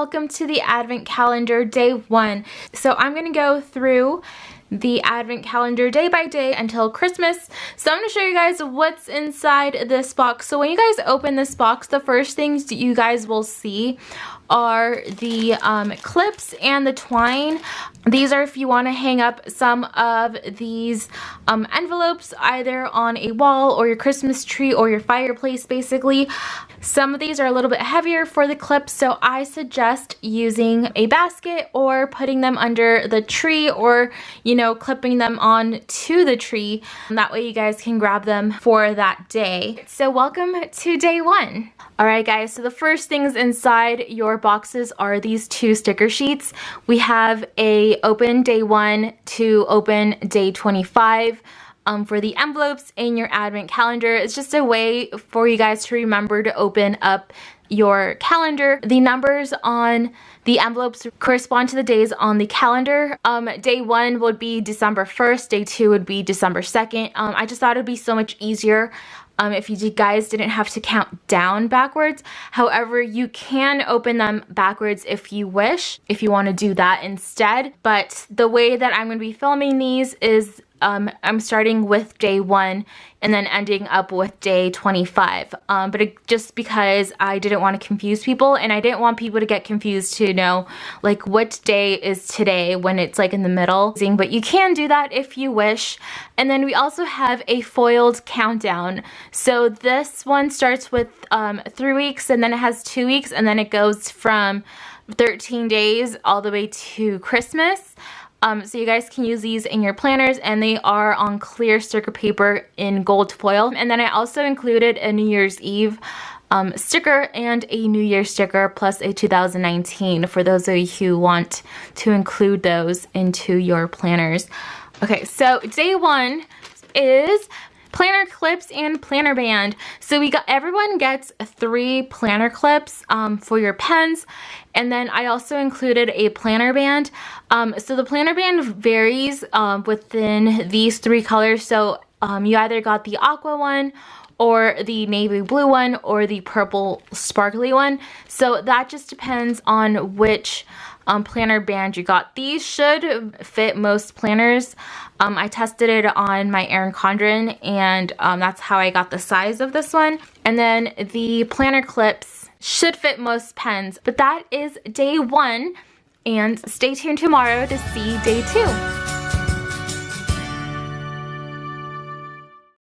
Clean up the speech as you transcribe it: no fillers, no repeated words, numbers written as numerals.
welcome to the Advent Calendar Day 1. So I'm going to go through the Advent Calendar day by day until Christmas. So I'm going to show you guys what's inside this box. So when you guys open this box, the first things that you guys will see are the clips and the twine. These are if you want to hang up some of these envelopes either on a wall or your Christmas tree or your fireplace basically. Some of these are a little bit heavier for the clips, so I suggest using a basket or putting them under the tree, or you know, clipping them on to the tree. That way you guys can grab them for that day. So welcome to day 1. Alright guys, so the first things inside your boxes are these 2 sticker sheets. We have a open day 1 to open day 25. For the envelopes in your advent calendar. It's just a way for you guys to remember to open up your calendar. The numbers on the envelopes correspond to the days on the calendar. Day 1 would be December 1st, day 2 would be December 2nd. I just thought it would be so much easier if you guys didn't have to count down backwards. However, you can open them backwards if you wish, if you want to do that instead. But the way that I'm going to be filming these is I'm starting with day 1 and then ending up with day 25. Just because I didn't want to confuse people, and I didn't want people to get confused to know like what day is today when it's like in the middle. But you can do that if you wish. And then we also have a foiled countdown. So this one starts with 3 weeks, and then it has 2 weeks, and then it goes from 13 days all the way to Christmas. So you guys can use these in your planners, and they are on clear sticker paper in gold foil. And then I also included a New Year's Eve sticker and a New Year sticker plus a 2019 for those of you who want to include those into your planners. Okay, so day 1 is planner clips and planner band. So everyone gets 3 planner clips for your pens, and then I also included a planner band. So the planner band varies within these 3 colors. So you either got the aqua one, or the navy blue one, or the purple sparkly one. So that just depends on which planner band you got. These should fit most planners. I tested it on my Erin Condren, and that's how I got the size of this one. And then the planner clips should fit most pens. But that is day 1, and stay tuned tomorrow to see day 2.